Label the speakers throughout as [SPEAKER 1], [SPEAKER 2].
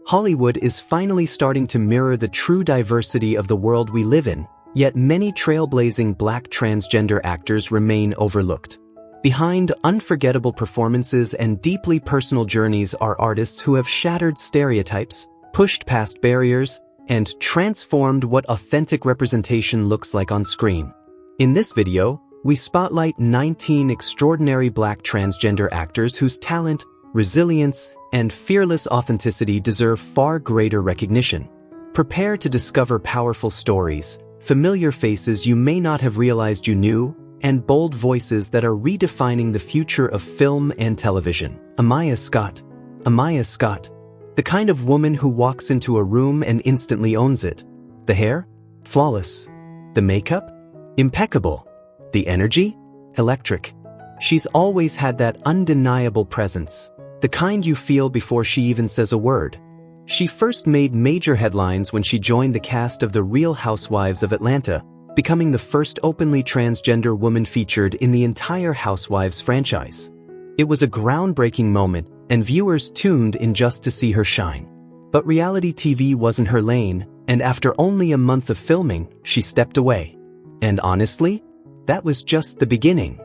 [SPEAKER 1] Hollywood is finally starting to mirror the true diversity of the world we live in, yet many trailblazing Black transgender actors remain overlooked. Behind unforgettable performances and deeply personal journeys are artists who have shattered stereotypes, pushed past barriers, and transformed what authentic representation looks like on screen. In this video, we spotlight 19 extraordinary Black transgender actors whose talent, resilience, and fearless authenticity deserve far greater recognition. Prepare to discover powerful stories, familiar faces you may not have realized you knew, and bold voices that are redefining the future of film and television. Amaya Scott. Amaya Scott. The kind of woman who walks into a room and instantly owns it. The hair? Flawless. The makeup? Impeccable. The energy? Electric. She's always had that undeniable presence, the kind you feel before she even says a word. She first made major headlines when she joined the cast of The Real Housewives of Atlanta, becoming the first openly transgender woman featured in the entire Housewives franchise. It was a groundbreaking moment, and viewers tuned in just to see her shine. But reality TV wasn't her lane, and after only a month of filming, she stepped away. And honestly, that was just the beginning.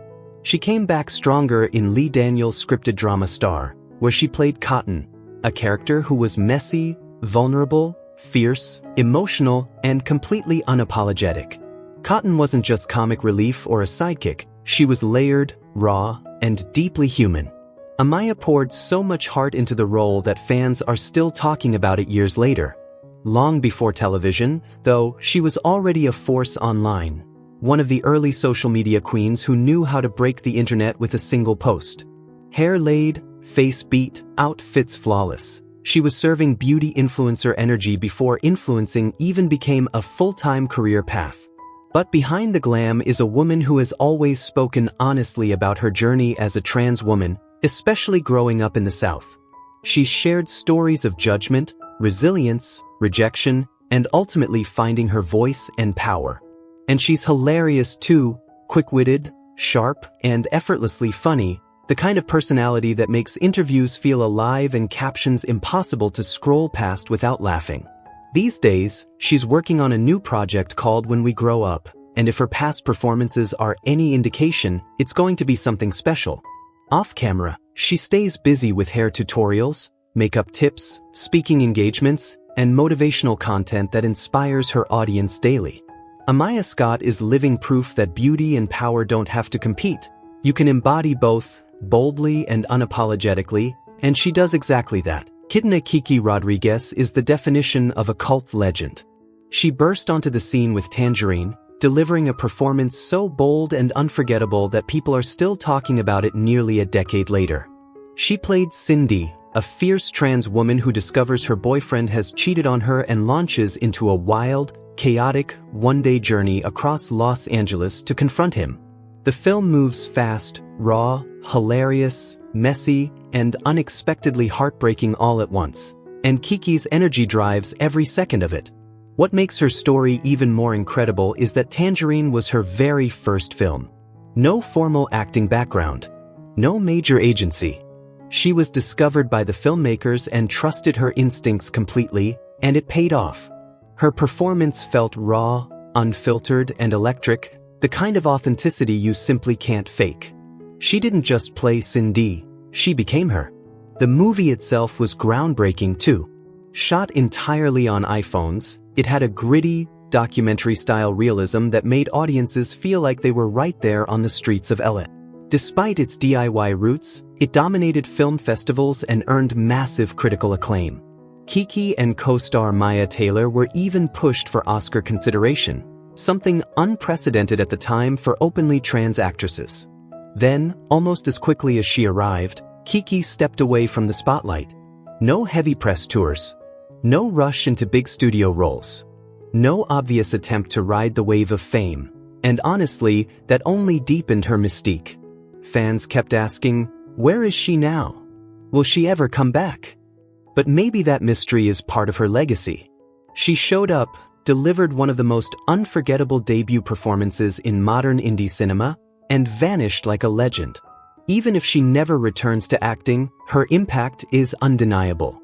[SPEAKER 1] She came back stronger in Lee Daniels' scripted drama Star, where she played Cotton, a character who was messy, vulnerable, fierce, emotional, and completely unapologetic. Cotton wasn't just comic relief or a sidekick, she was layered, raw, and deeply human. Amaya poured so much heart into the role that fans are still talking about it years later. Long before television, though, she was already a force online, one of the early social media queens who knew how to break the internet with a single post. Hair laid, face beat, outfits flawless. She was serving beauty influencer energy before influencing even became a full-time career path. But behind the glam is a woman who has always spoken honestly about her journey as a trans woman, especially growing up in the South. She's shared stories of judgment, resilience, rejection, and ultimately finding her voice and power. And she's hilarious too, quick-witted, sharp, and effortlessly funny, the kind of personality that makes interviews feel alive and captions impossible to scroll past without laughing. These days, she's working on a new project called When We Grow Up, and if her past performances are any indication, it's going to be something special. Off camera, she stays busy with hair tutorials, makeup tips, speaking engagements, and motivational content that inspires her audience daily. Amaya Scott is living proof that beauty and power don't have to compete. You can embody both, boldly and unapologetically, and she does exactly that. Kidna Kiki Rodriguez is the definition of a cult legend. She burst onto the scene with Tangerine, delivering a performance so bold and unforgettable that people are still talking about it nearly a decade later. She played Cindy, a fierce trans woman who discovers her boyfriend has cheated on her and launches into a wild, chaotic, one-day journey across Los Angeles to confront him. The film moves fast, raw, hilarious, messy, and unexpectedly heartbreaking all at once, and Kiki's energy drives every second of it. What makes her story even more incredible is that Tangerine was her very first film. No formal acting background. No major agency. She was discovered by the filmmakers and trusted her instincts completely, and it paid off. Her performance felt raw, unfiltered, and electric, the kind of authenticity you simply can't fake. She didn't just play Cindy, she became her. The movie itself was groundbreaking too. Shot entirely on iPhones, it had a gritty, documentary-style realism that made audiences feel like they were right there on the streets of LA. Despite its DIY roots, it dominated film festivals and earned massive critical acclaim. Kiki and co-star Maya Taylor were even pushed for Oscar consideration, something unprecedented at the time for openly trans actresses. Then, almost as quickly as she arrived, Kiki stepped away from the spotlight. No heavy press tours. No rush into big studio roles. No obvious attempt to ride the wave of fame. And honestly, that only deepened her mystique. Fans kept asking, where is she now? Will she ever come back? But maybe that mystery is part of her legacy. She showed up, delivered one of the most unforgettable debut performances in modern indie cinema, and vanished like a legend. Even if she never returns to acting, her impact is undeniable.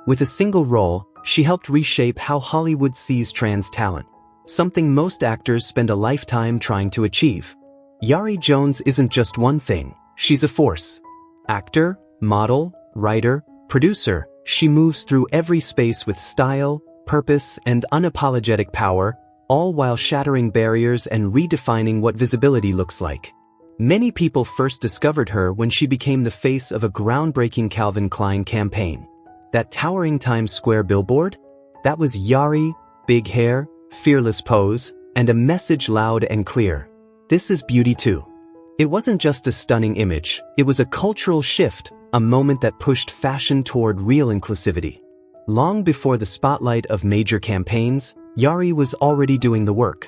[SPEAKER 1] With a single role, she helped reshape how Hollywood sees trans talent, something most actors spend a lifetime trying to achieve. Yari Jones isn't just one thing, she's a force. Actor, model, writer, producer, she moves through every space with style, purpose, and unapologetic power, all while shattering barriers and redefining what visibility looks like. Many people first discovered her when she became the face of a groundbreaking Calvin Klein campaign. That towering Times Square billboard? That was Yari, big hair, fearless pose, and a message loud and clear. This is beauty too. It wasn't just a stunning image, it was a cultural shift, a moment that pushed fashion toward real inclusivity. Long before the spotlight of major campaigns, Yari was already doing the work.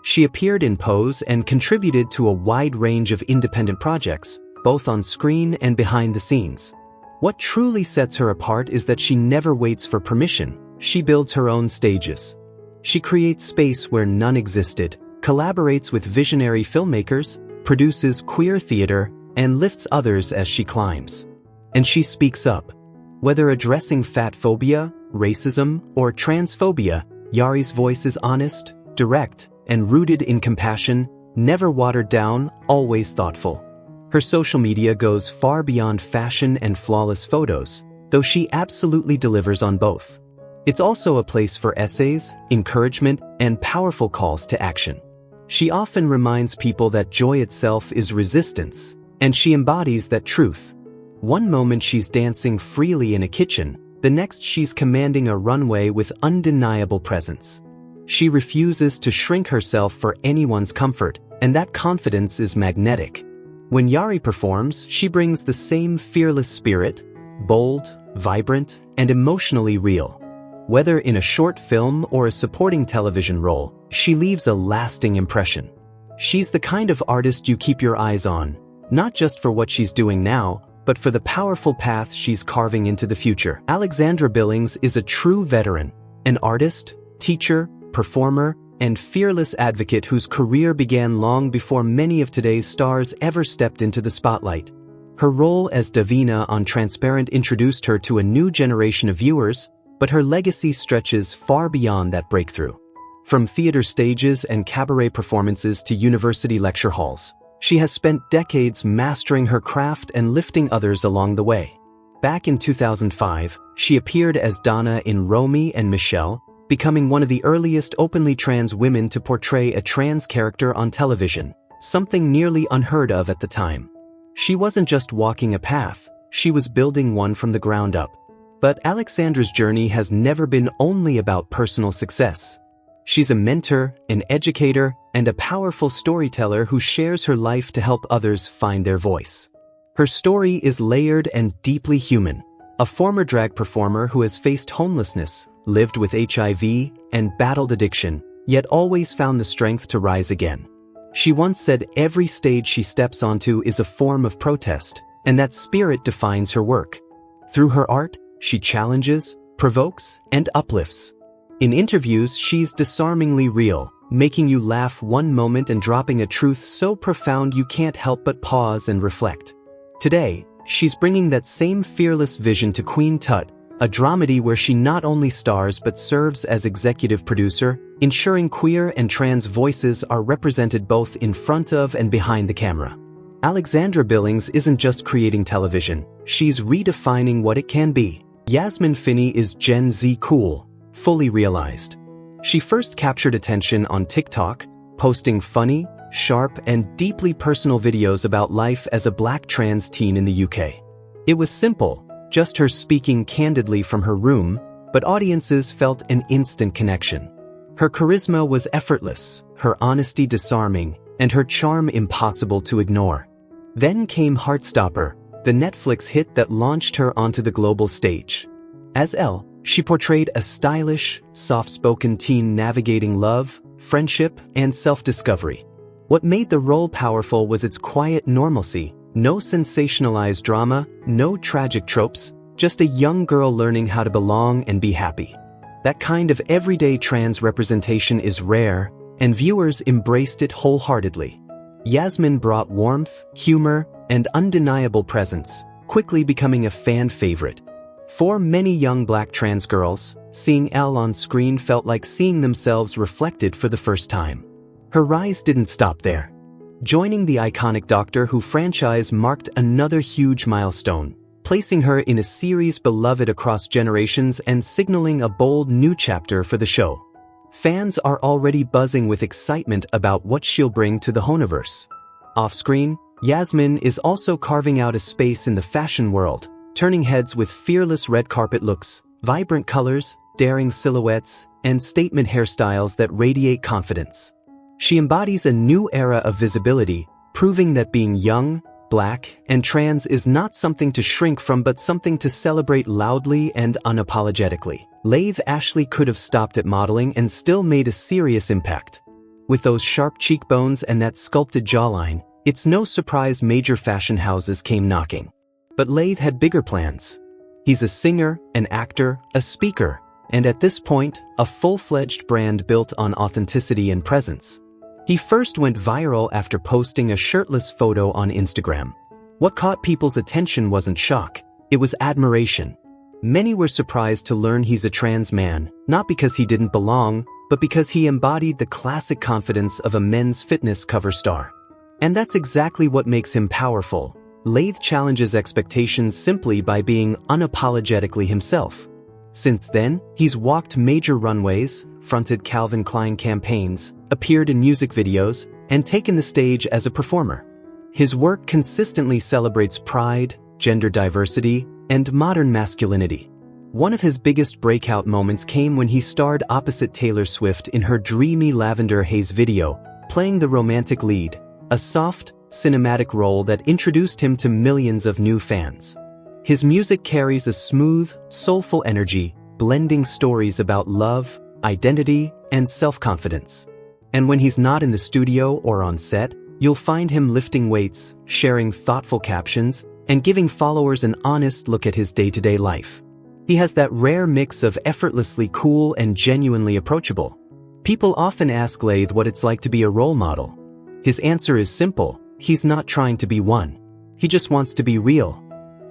[SPEAKER 1] She appeared in Pose and contributed to a wide range of independent projects, both on screen and behind the scenes. What truly sets her apart is that she never waits for permission, she builds her own stages. She creates space where none existed, collaborates with visionary filmmakers, produces queer theater, and lifts others as she climbs. And she speaks up. Whether addressing fat phobia, racism, or transphobia, Yari's voice is honest, direct, and rooted in compassion, never watered down, always thoughtful. Her social media goes far beyond fashion and flawless photos, though she absolutely delivers on both. It's also a place for essays, encouragement, and powerful calls to action. She often reminds people that joy itself is resistance, and she embodies that truth. One moment she's dancing freely in a kitchen, the next she's commanding a runway with undeniable presence. She refuses to shrink herself for anyone's comfort, and that confidence is magnetic. When Yari performs, she brings the same fearless spirit, bold, vibrant, and emotionally real. Whether in a short film or a supporting television role, she leaves a lasting impression. She's the kind of artist you keep your eyes on, not just for what she's doing now, but for the powerful path she's carving into the future. Alexandra Billings is a true veteran, an artist, teacher, performer, and fearless advocate whose career began long before many of today's stars ever stepped into the spotlight. Her role as Davina on Transparent introduced her to a new generation of viewers, but her legacy stretches far beyond that breakthrough. From theater stages and cabaret performances to university lecture halls, she has spent decades mastering her craft and lifting others along the way. Back in 2005, she appeared as Donna in Romy and Michelle, becoming one of the earliest openly trans women to portray a trans character on television, something nearly unheard of at the time. She wasn't just walking a path, she was building one from the ground up. But Alexandra's journey has never been only about personal success. She's a mentor, an educator, and a powerful storyteller who shares her life to help others find their voice. Her story is layered and deeply human. A former drag performer who has faced homelessness, lived with HIV, and battled addiction, yet always found the strength to rise again. She once said every stage she steps onto is a form of protest, and that spirit defines her work. Through her art, she challenges, provokes, and uplifts. In interviews, she's disarmingly real, making you laugh one moment and dropping a truth so profound you can't help but pause and reflect. Today, she's bringing that same fearless vision to Queen Tut, a dramedy where she not only stars but serves as executive producer, ensuring queer and trans voices are represented both in front of and behind the camera. Alexandra Billings isn't just creating television, she's redefining what it can be. Yasmin Finney is Gen Z cool, fully realized. She first captured attention on TikTok, posting funny, sharp, and deeply personal videos about life as a black trans teen in the UK. It was simple, just her speaking candidly from her room, but audiences felt an instant connection. Her charisma was effortless, her honesty disarming, and her charm impossible to ignore. Then came Heartstopper, the Netflix hit that launched her onto the global stage. As Elle, she portrayed a stylish, soft-spoken teen navigating love, friendship, and self-discovery. What made the role powerful was its quiet normalcy, no sensationalized drama, no tragic tropes, just a young girl learning how to belong and be happy. That kind of everyday trans representation is rare, and viewers embraced it wholeheartedly. Yasmin brought warmth, humor, and undeniable presence, quickly becoming a fan favorite. For many young black trans girls, seeing Elle on screen felt like seeing themselves reflected for the first time. Her rise didn't stop there. Joining the iconic Doctor Who franchise marked another huge milestone, placing her in a series beloved across generations and signaling a bold new chapter for the show. Fans are already buzzing with excitement about what she'll bring to the Honoverse. Off-screen, Yasmin is also carving out a space in the fashion world, turning heads with fearless red carpet looks, vibrant colors, daring silhouettes, and statement hairstyles that radiate confidence. She embodies a new era of visibility, proving that being young, black, and trans is not something to shrink from but something to celebrate loudly and unapologetically. Laith Ashley could have stopped at modeling and still made a serious impact. With those sharp cheekbones and that sculpted jawline, it's no surprise major fashion houses came knocking. But Laith had bigger plans. He's a singer, an actor, a speaker, and at this point, a full-fledged brand built on authenticity and presence. He first went viral after posting a shirtless photo on Instagram. What caught people's attention wasn't shock, it was admiration. Many were surprised to learn he's a trans man, not because he didn't belong, but because he embodied the classic confidence of a men's fitness cover star. And that's exactly what makes him powerful. Laith challenges expectations simply by being unapologetically himself. Since then, he's walked major runways, fronted Calvin Klein campaigns, appeared in music videos, and taken the stage as a performer. His work consistently celebrates pride, gender diversity, and modern masculinity. One of his biggest breakout moments came when he starred opposite Taylor Swift in her dreamy Lavender Haze video, playing the romantic lead, a soft, cinematic role that introduced him to millions of new fans. His music carries a smooth, soulful energy, blending stories about love, identity, and self-confidence. And when he's not in the studio or on set, you'll find him lifting weights, sharing thoughtful captions, and giving followers an honest look at his day-to-day life. He has that rare mix of effortlessly cool and genuinely approachable. People often ask Laith what it's like to be a role model. His answer is simple: he's not trying to be one. He just wants to be real.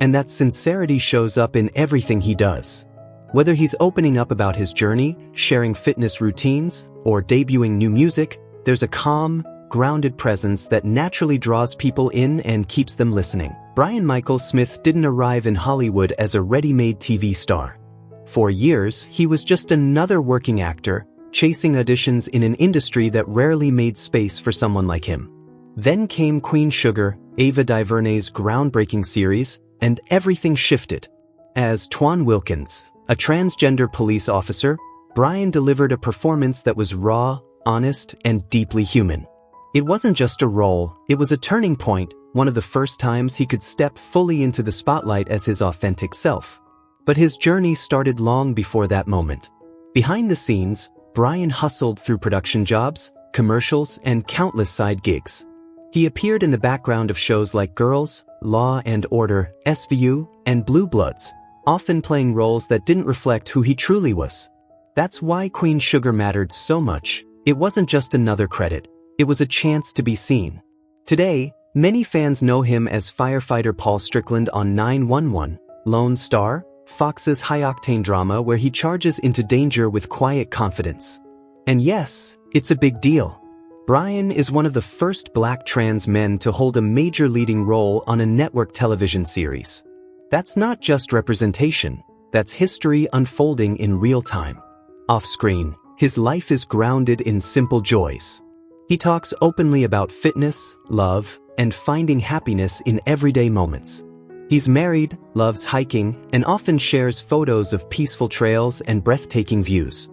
[SPEAKER 1] And that sincerity shows up in everything he does. Whether he's opening up about his journey, sharing fitness routines, or debuting new music, there's a calm, grounded presence that naturally draws people in and keeps them listening. Brian Michael Smith didn't arrive in Hollywood as a ready-made TV star. For years, he was just another working actor, chasing auditions in an industry that rarely made space for someone like him. Then came Queen Sugar, Ava DuVernay's groundbreaking series, and everything shifted. As Twan Wilkins, a transgender police officer, Brian delivered a performance that was raw, honest, and deeply human. It wasn't just a role, it was a turning point, one of the first times he could step fully into the spotlight as his authentic self. But his journey started long before that moment. Behind the scenes, Brian hustled through production jobs, commercials, and countless side gigs. He appeared in the background of shows like Girls, Law and Order, SVU, and Blue Bloods, often playing roles that didn't reflect who he truly was. That's why Queen Sugar mattered so much. It wasn't just another credit, it was a chance to be seen. Today, many fans know him as firefighter Paul Strickland on 911, Lone Star, Fox's high-octane drama where he charges into danger with quiet confidence. And yes, it's a big deal. Brian is one of the first black trans men to hold a major leading role on a network television series. That's not just representation, that's history unfolding in real time. Off-screen, his life is grounded in simple joys. He talks openly about fitness, love, and finding happiness in everyday moments. He's married, loves hiking, and often shares photos of peaceful trails and breathtaking views.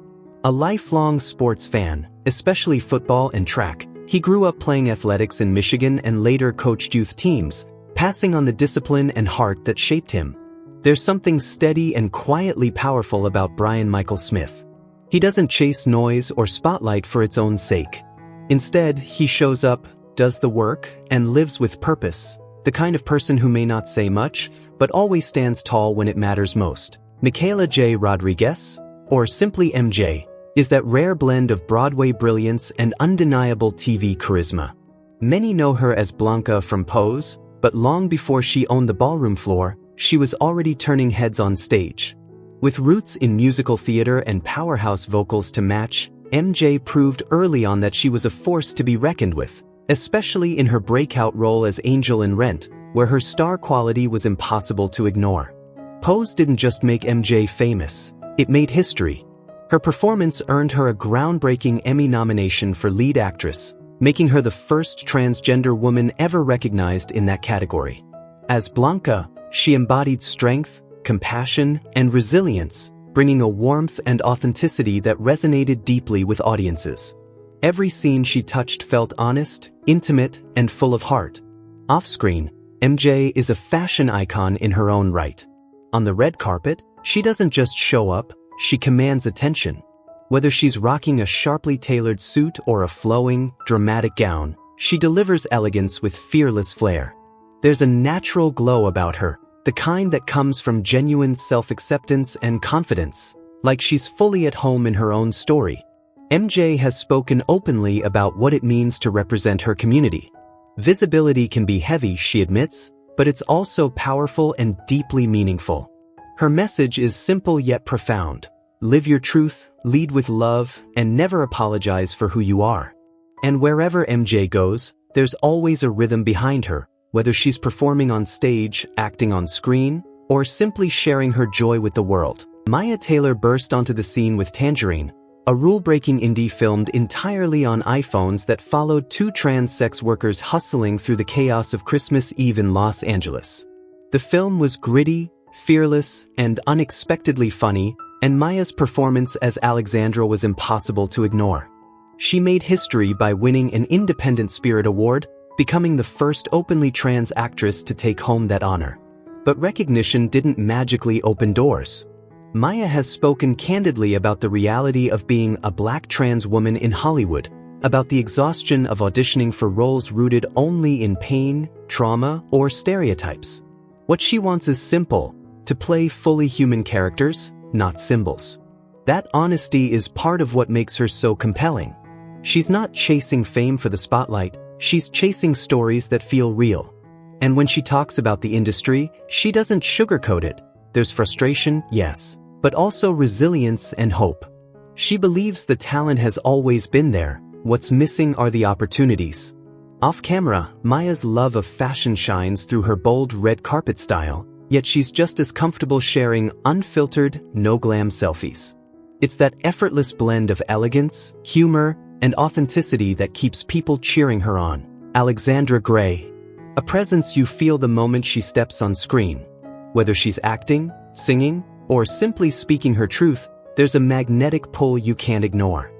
[SPEAKER 1] A lifelong sports fan, especially football and track, he grew up playing athletics in Michigan and later coached youth teams, passing on the discipline and heart that shaped him. There's something steady and quietly powerful about Brian Michael Smith. He doesn't chase noise or spotlight for its own sake. Instead, he shows up, does the work, and lives with purpose. The kind of person who may not say much, but always stands tall when it matters most. Michaela J. Rodriguez, or simply MJ, is that rare blend of Broadway brilliance and undeniable TV charisma. Many know her as Blanca from Pose, but long before she owned the ballroom floor, she was already turning heads on stage. With roots in musical theater and powerhouse vocals to match, MJ proved early on that she was a force to be reckoned with, especially in her breakout role as Angel in Rent, where her star quality was impossible to ignore. Pose didn't just make MJ famous, it made history. Her performance earned her a groundbreaking Emmy nomination for lead actress, making her the first transgender woman ever recognized in that category. As Blanca, she embodied strength, compassion, and resilience, bringing a warmth and authenticity that resonated deeply with audiences. Every scene she touched felt honest, intimate, and full of heart. Off-screen, MJ is a fashion icon in her own right. On the red carpet, she doesn't just show up, she commands attention. Whether she's rocking a sharply tailored suit or a flowing, dramatic gown, she delivers elegance with fearless flair. There's a natural glow about her, the kind that comes from genuine self-acceptance and confidence, like she's fully at home in her own story. MJ has spoken openly about what it means to represent her community. Visibility can be heavy, she admits, but it's also powerful and deeply meaningful. Her message is simple yet profound. Live your truth, lead with love, and never apologize for who you are. And wherever MJ goes, there's always a rhythm behind her, whether she's performing on stage, acting on screen, or simply sharing her joy with the world. Maya Taylor burst onto the scene with Tangerine, a rule-breaking indie filmed entirely on iPhones that followed two trans sex workers hustling through the chaos of Christmas Eve in Los Angeles. The film was gritty, fearless, and unexpectedly funny, and Maya's performance as Alexandra was impossible to ignore. She made history by winning an Independent Spirit Award, becoming the first openly trans actress to take home that honor. But recognition didn't magically open doors. Maya has spoken candidly about the reality of being a Black trans woman in Hollywood, about the exhaustion of auditioning for roles rooted only in pain, trauma, or stereotypes. What she wants is simple: to play fully human characters, not symbols. That honesty is part of what makes her so compelling. She's not chasing fame for the spotlight, she's chasing stories that feel real. And when she talks about the industry, she doesn't sugarcoat it. There's frustration, yes, but also resilience and hope. She believes the talent has always been there, what's missing are the opportunities. Off camera, Maya's love of fashion shines through her bold red carpet style, yet she's just as comfortable sharing unfiltered, no-glam selfies. It's that effortless blend of elegance, humor, and authenticity that keeps people cheering her on. Alexandra Gray. A presence you feel the moment she steps on screen. Whether she's acting, singing, or simply speaking her truth, there's a magnetic pull you can't ignore.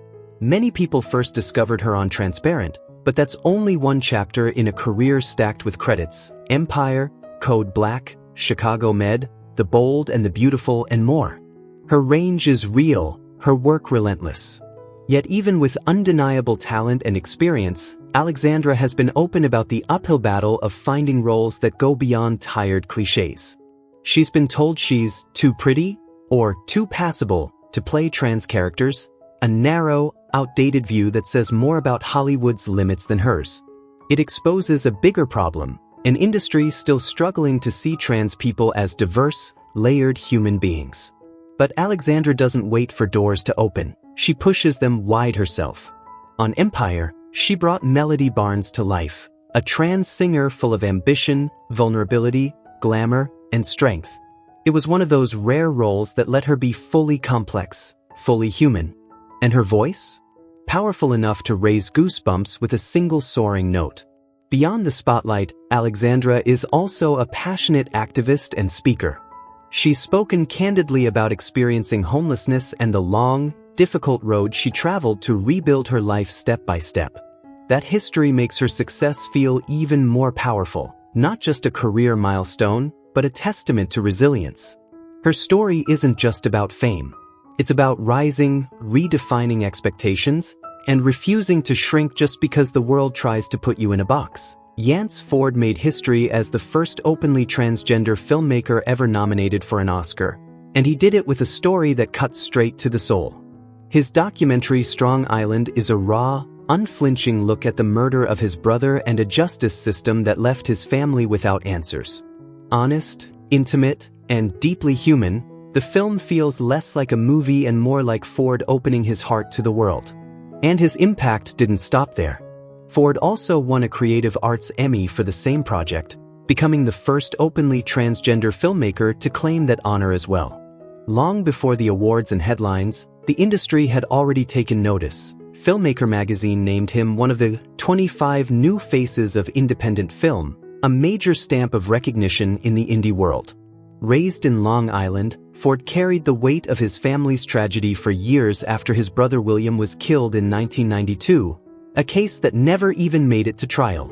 [SPEAKER 1] Many people first discovered her on Transparent, but that's only one chapter in a career stacked with credits: Empire, Code Black, Chicago Med, The Bold and the Beautiful, and more. Her range is real, her work relentless. Yet even with undeniable talent and experience, Alexandra has been open about the uphill battle of finding roles that go beyond tired cliches. She's been told she's too pretty or too passable to play trans characters, a narrow, outdated view that says more about Hollywood's limits than hers. It exposes a bigger problem: an industry still struggling to see trans people as diverse, layered human beings. But Alexandra doesn't wait for doors to open. She pushes them wide herself. On Empire, she brought Melody Barnes to life, a trans singer full of ambition, vulnerability, glamour, and strength. It was one of those rare roles that let her be fully complex, fully human. And her voice? Powerful enough to raise goosebumps with a single soaring note. Beyond the spotlight, Alexandra is also a passionate activist and speaker. She's spoken candidly about experiencing homelessness and the long, difficult road she traveled to rebuild her life step by step. That history makes her success feel even more powerful, not just a career milestone, but a testament to resilience. Her story isn't just about fame. It's about rising, redefining expectations, and refusing to shrink just because the world tries to put you in a box. Yance Ford made history as the first openly transgender filmmaker ever nominated for an Oscar, and he did it with a story that cuts straight to the soul. His documentary Strong Island is a raw, unflinching look at the murder of his brother and a justice system that left his family without answers. Honest, Intimate and deeply human, the film feels less like a movie and more like Ford opening his heart to the world. And his impact didn't stop there. Ford also won a Creative Arts Emmy for the same project, becoming the first openly transgender filmmaker to claim that honor as well. Long before the awards and headlines, the industry had already taken notice. Filmmaker magazine named him one of the 25 new faces of independent film, a major stamp of recognition in the indie world. Raised in Long Island, Ford carried the weight of his family's tragedy for years after his brother William was killed in 1992, a case that never even made it to trial.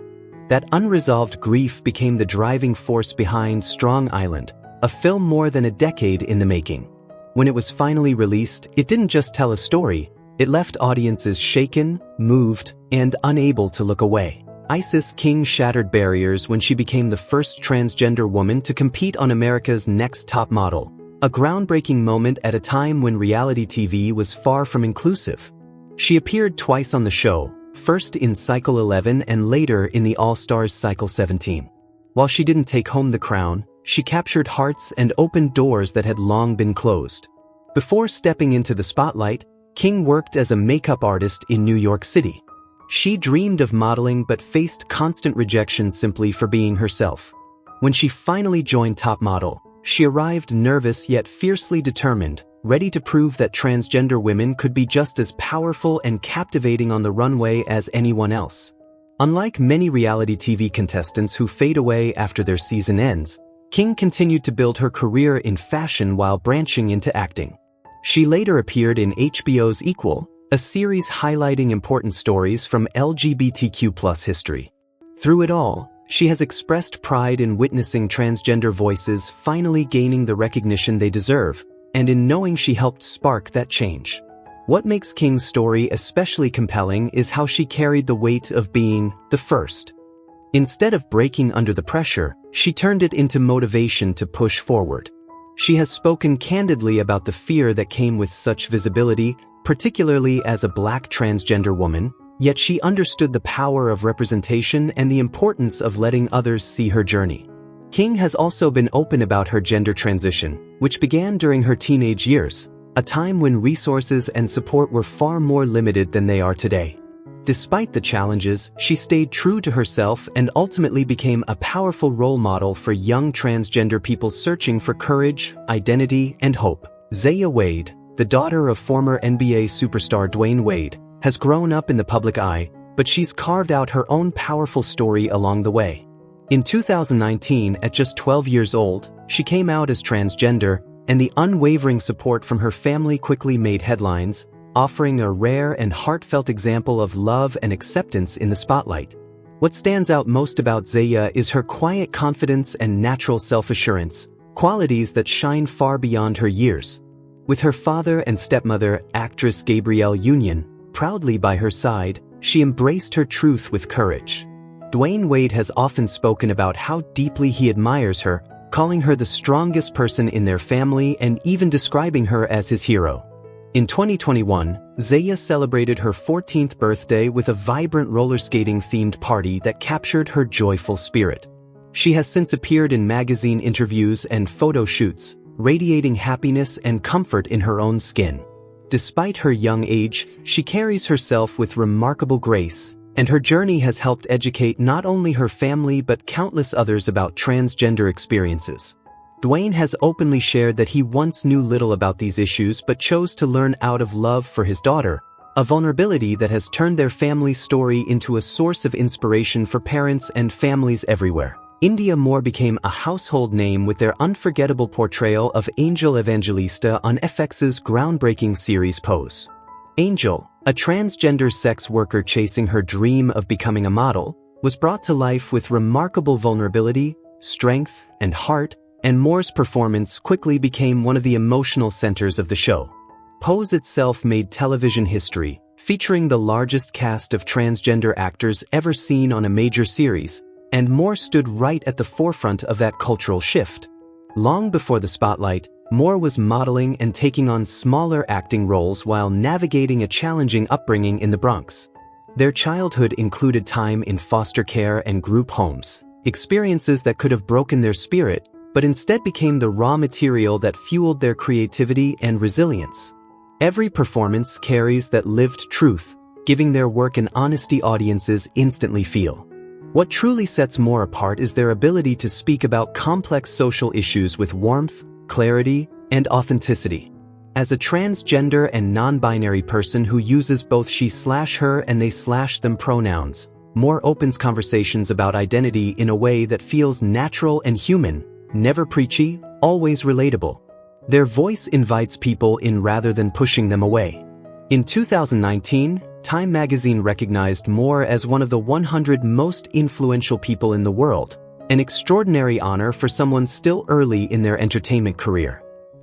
[SPEAKER 1] That unresolved grief became the driving force behind Strong Island, a film more than a decade in the making. When it was finally released, it didn't just tell a story, it left audiences shaken, moved, and unable to look away. Isis King shattered barriers when she became the first transgender woman to compete on America's Next Top Model, a groundbreaking moment at a time when reality TV was far from inclusive. She appeared twice on the show, first in Cycle 11 and later in the All-Stars Cycle 17. While she didn't take home the crown, she captured hearts and opened doors that had long been closed. Before stepping into the spotlight, King worked as a makeup artist in New York City. She dreamed of modeling but faced constant rejection simply for being herself. When she finally joined Top Model, she arrived nervous yet fiercely determined, ready to prove that transgender women could be just as powerful and captivating on the runway as anyone else. Unlike many reality TV contestants who fade away after their season ends, King continued to build her career in fashion while branching into acting. She later appeared in HBO's Equal, a series highlighting important stories from LGBTQ+ history. Through it all, she has expressed pride in witnessing transgender voices finally gaining the recognition they deserve, and in knowing she helped spark that change. What makes King's story especially compelling is how she carried the weight of being the first. Instead of breaking under the pressure, she turned it into motivation to push forward. She has spoken candidly about the fear that came with such visibility, particularly as a Black transgender woman, yet she understood the power of representation and the importance of letting others see her journey. King has also been open about her gender transition, which began during her teenage years, a time when resources and support were far more limited than they are today. Despite the challenges, she stayed true to herself and ultimately became a powerful role model for young transgender people searching for courage, identity, and hope. Zaya Wade, the daughter of former NBA superstar Dwayne Wade, has grown up in the public eye, but she's carved out her own powerful story along the way. In 2019, at just 12 years old, she came out as transgender, and the unwavering support from her family quickly made headlines, offering a rare and heartfelt example of love and acceptance in the spotlight. What stands out most about Zaya is her quiet confidence and natural self-assurance, qualities that shine far beyond her years. With her father and stepmother, actress Gabrielle Union, proudly by her side, she embraced her truth with courage. Dwayne Wade has often spoken about how deeply he admires her, calling her the strongest person in their family and even describing her as his hero. In 2021, Zaya celebrated her 14th birthday with a vibrant roller skating-themed party that captured her joyful spirit. She has since appeared in magazine interviews and photo shoots, radiating happiness and comfort in her own skin. Despite her young age, she carries herself with remarkable grace, and her journey has helped educate not only her family but countless others about transgender experiences. Dwayne has openly shared that he once knew little about these issues but chose to learn out of love for his daughter, a vulnerability that has turned their family's story into a source of inspiration for parents and families everywhere. India Moore became a household name with their unforgettable portrayal of Angel Evangelista on FX's groundbreaking series Pose. Angel, a transgender sex worker chasing her dream of becoming a model, was brought to life with remarkable vulnerability, strength, and heart, and Moore's performance quickly became one of the emotional centers of the show. Pose itself made television history, featuring the largest cast of transgender actors ever seen on a major series, and Moore stood right at the forefront of that cultural shift. Long before the spotlight, Moore was modeling and taking on smaller acting roles while navigating a challenging upbringing in the Bronx. Their childhood included time in foster care and group homes, experiences that could have broken their spirit, but instead became the raw material that fueled their creativity and resilience. Every performance carries that lived truth, giving their work an honesty audiences instantly feel. What truly sets More apart is their ability to speak about complex social issues with warmth, clarity, and authenticity. As a transgender and non-binary person who uses both she/her and they/them pronouns, More opens conversations about identity in a way that feels natural and human, never preachy, always relatable. Their voice invites people in rather than pushing them away. In 2019, Time magazine recognized More as one of the 100 most influential people in the world, an extraordinary honor for someone still early in their entertainment career.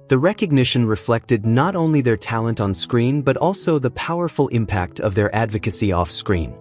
[SPEAKER 1] The recognition reflected not only their talent on screen but also the powerful impact of their advocacy off-screen.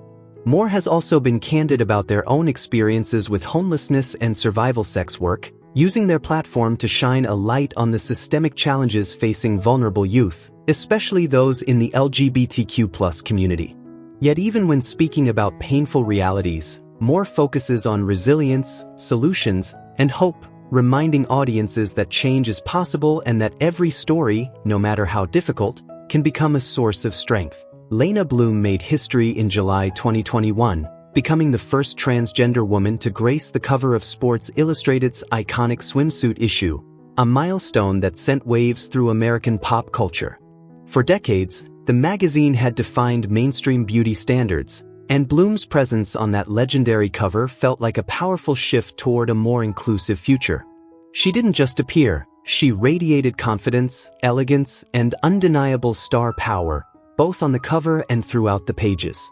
[SPEAKER 1] More has also been candid about their own experiences with homelessness and survival sex work, using their platform to shine a light on the systemic challenges facing vulnerable youth, especially those in the LGBTQ+ community. Yet even when speaking about painful realities, More focuses on resilience, solutions, and hope, reminding audiences that change is possible and that every story, no matter how difficult, can become a source of strength. Lena Bloom made history in July 2021, becoming the first transgender woman to grace the cover of Sports Illustrated's iconic swimsuit issue, a milestone that sent waves through American pop culture. For decades, the magazine had defined mainstream beauty standards, and Bloom's presence on that legendary cover felt like a powerful shift toward a more inclusive future. She didn't just appear, she radiated confidence, elegance, and undeniable star power, both on the cover and throughout the pages.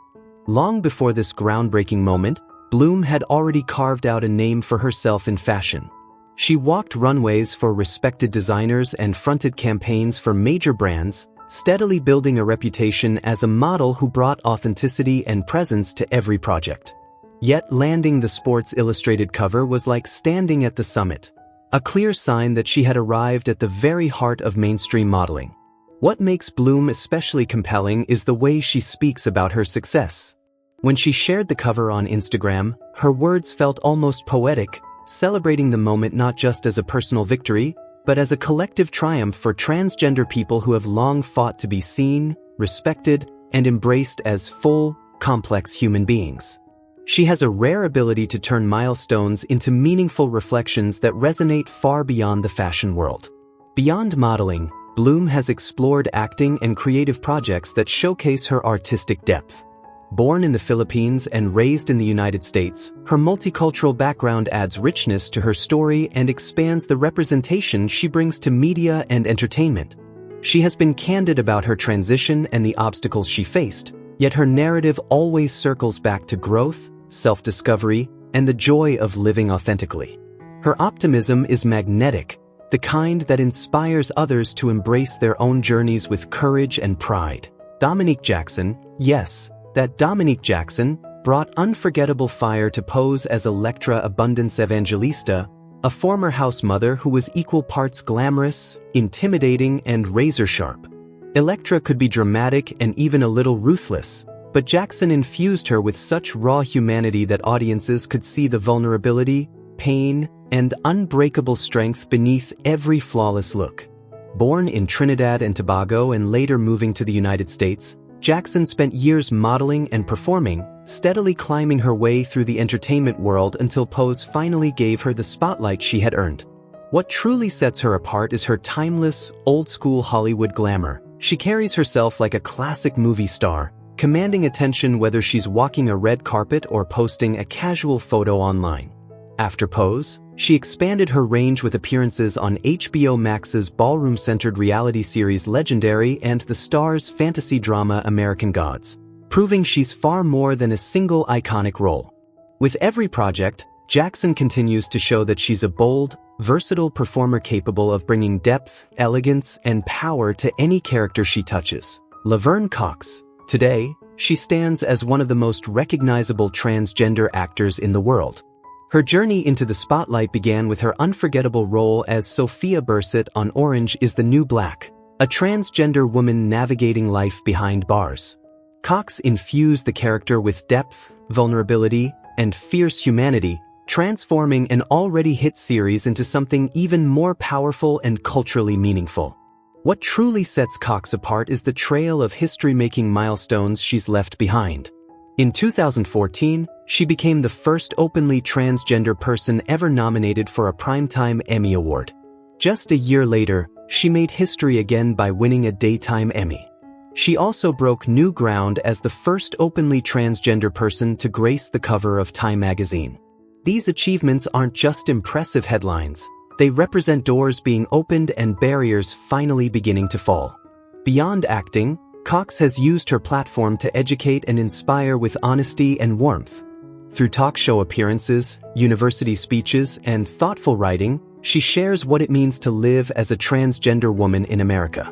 [SPEAKER 1] Long before this groundbreaking moment, Bloom had already carved out a name for herself in fashion. She walked runways for respected designers and fronted campaigns for major brands, steadily building a reputation as a model who brought authenticity and presence to every project. Yet landing the Sports Illustrated cover was like standing at the summit, a clear sign that she had arrived at the very heart of mainstream modeling. What makes Bloom especially compelling is the way she speaks about her success. When she shared the cover on Instagram, her words felt almost poetic, celebrating the moment not just as a personal victory, but as a collective triumph for transgender people who have long fought to be seen, respected, and embraced as full, complex human beings. She has a rare ability to turn milestones into meaningful reflections that resonate far beyond the fashion world. Beyond modeling, Bloom has explored acting and creative projects that showcase her artistic depth. Born in the Philippines and raised in the United States, her multicultural background adds richness to her story and expands the representation she brings to media and entertainment. She has been candid about her transition and the obstacles she faced, yet her narrative always circles back to growth, self-discovery, and the joy of living authentically. Her optimism is magnetic, the kind that inspires others to embrace their own journeys with courage and pride. Dominique Jackson, yes, that Dominique Jackson, brought unforgettable fire to pose as Electra Abundance Evangelista, a former house mother who was equal parts glamorous, intimidating, and razor-sharp. Electra could be dramatic and even a little ruthless, but Jackson infused her with such raw humanity that audiences could see the vulnerability, pain, and unbreakable strength beneath every flawless look. Born in Trinidad and Tobago and later moving to the United States, Jackson spent years modeling and performing, steadily climbing her way through the entertainment world until Pose finally gave her the spotlight she had earned. What truly sets her apart is her timeless, old-school Hollywood glamour. She carries herself like a classic movie star, commanding attention whether she's walking a red carpet or posting a casual photo online. After Pose, she expanded her range with appearances on HBO Max's ballroom-centered reality series Legendary and the Star's fantasy drama American Gods, proving she's far more than a single iconic role. With every project, Jackson continues to show that she's a bold, versatile performer capable of bringing depth, elegance, and power to any character she touches. Laverne Cox. Today, she stands as one of the most recognizable transgender actors in the world. Her journey into the spotlight began with her unforgettable role as Sophia Bursett on Orange is the New Black, a transgender woman navigating life behind bars. Cox infused the character with depth, vulnerability, and fierce humanity, transforming an already hit series into something even more powerful and culturally meaningful. What truly sets Cox apart is the trail of history-making milestones she's left behind. In 2014, she became the first openly transgender person ever nominated for a Primetime Emmy Award. Just a year later, she made history again by winning a Daytime Emmy. She also broke new ground as the first openly transgender person to grace the cover of Time magazine. These achievements aren't just impressive headlines, they represent doors being opened and barriers finally beginning to fall. Beyond acting, Cox has used her platform to educate and inspire with honesty and warmth. Through talk show appearances, university speeches, and thoughtful writing, she shares what it means to live as a transgender woman in America.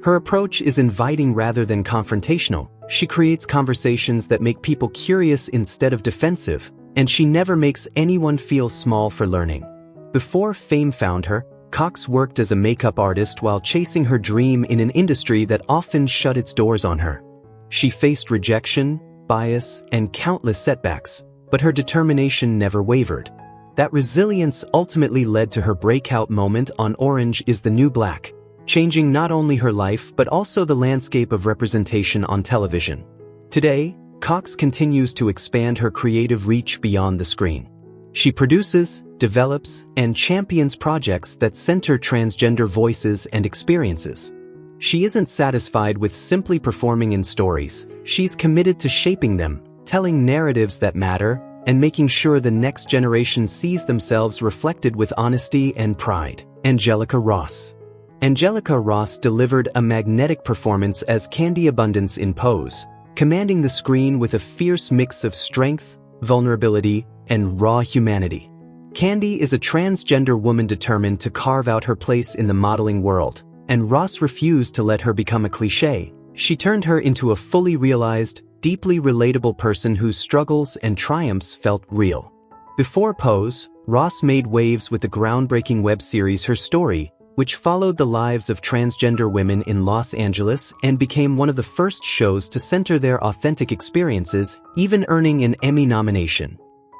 [SPEAKER 1] Her approach is inviting rather than confrontational. She creates conversations that make people curious instead of defensive, and she never makes anyone feel small for learning. Before fame found her, Cox worked as a makeup artist while chasing her dream in an industry that often shut its doors on her. She faced rejection, bias, and countless setbacks, but her determination never wavered. That resilience ultimately led to her breakout moment on Orange is the New Black, changing not only her life but also the landscape of representation on television. Today, Cox continues to expand her creative reach beyond the screen. She produces, develops, and champions projects that center transgender voices and experiences. She isn't satisfied with simply performing in stories. She's committed to shaping them, telling narratives that matter, and making sure the next generation sees themselves reflected with honesty and pride. Angelica Ross. Angelica Ross delivered a magnetic performance as Candy Abundance in Pose, commanding the screen with a fierce mix of strength, vulnerability, and raw humanity. Candy is a transgender woman determined to carve out her place in the modeling world, and Ross refused to let her become a cliché. She turned her into a fully realized, deeply relatable person whose struggles and triumphs felt real. Before Pose, Ross made waves with the groundbreaking web series Her Story, which followed the lives of transgender women in Los Angeles and became one of the first shows to center their authentic experiences, even earning an Emmy nomination.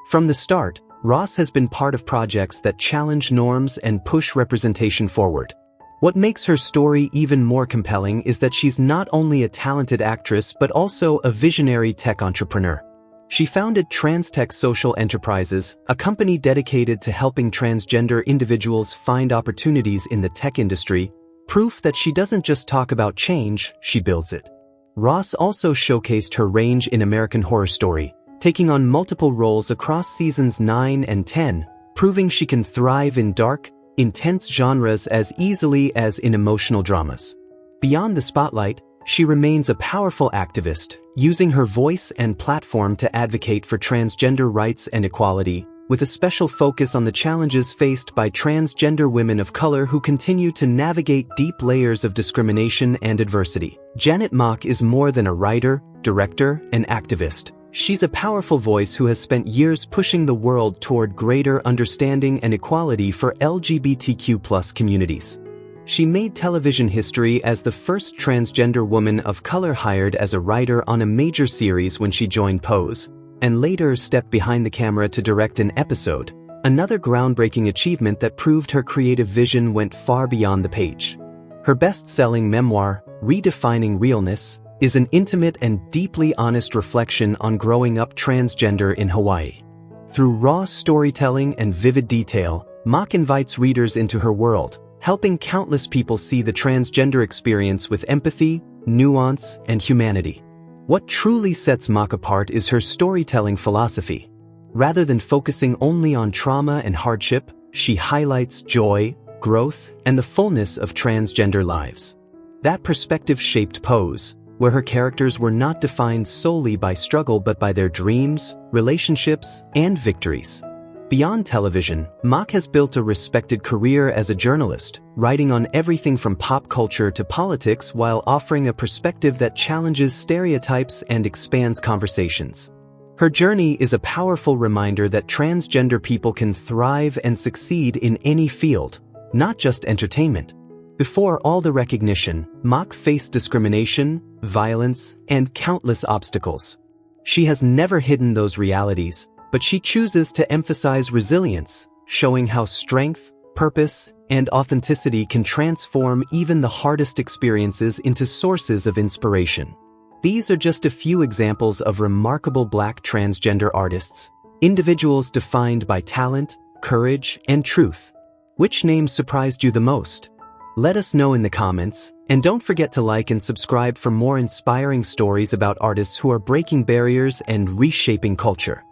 [SPEAKER 1] From the start, Ross has been part of projects that challenge norms and push representation forward. What makes her story even more compelling is that she's not only a talented actress but also a visionary tech entrepreneur. She founded TransTech Social Enterprises, a company dedicated to helping transgender individuals find opportunities in the tech industry, proof that she doesn't just talk about change, she builds it. Ross also showcased her range in American Horror Story, taking on multiple roles across seasons 9 and 10, proving she can thrive in dark, intense genres as easily as in emotional dramas. Beyond the spotlight, she remains a powerful activist, using her voice and platform to advocate for transgender rights and equality, with a special focus on the challenges faced by transgender women of color who continue to navigate deep layers of discrimination and adversity. Janet Mock is more than a writer, director, and activist. She's a powerful voice who has spent years pushing the world toward greater understanding and equality for LGBTQ+ communities. She made television history as the first transgender woman of color hired as a writer on a major series when she joined Pose, and later stepped behind the camera to direct an episode, another groundbreaking achievement that proved her creative vision went far beyond the page. Her best-selling memoir, Redefining Realness, is an intimate and deeply honest reflection on growing up transgender in Hawaii. Through raw storytelling and vivid detail, Mock invites readers into her world, helping countless people see the transgender experience with empathy, nuance, and humanity. What truly sets Mock apart is her storytelling philosophy. Rather than focusing only on trauma and hardship, she highlights joy, growth, and the fullness of transgender lives. That perspective shaped Pose, where her characters were not defined solely by struggle but by their dreams, relationships, and victories. Beyond television, Mock has built a respected career as a journalist, writing on everything from pop culture to politics while offering a perspective that challenges stereotypes and expands conversations. Her journey is a powerful reminder that transgender people can thrive and succeed in any field, not just entertainment. Before all the recognition, Mock faced discrimination, violence, and countless obstacles. She has never hidden those realities, but she chooses to emphasize resilience, showing how strength, purpose, and authenticity can transform even the hardest experiences into sources of inspiration. These are just a few examples of remarkable Black transgender artists, individuals defined by talent, courage, and truth. Which name surprised you the most? Let us know in the comments, and don't forget to like and subscribe for more inspiring stories about artists who are breaking barriers and reshaping culture.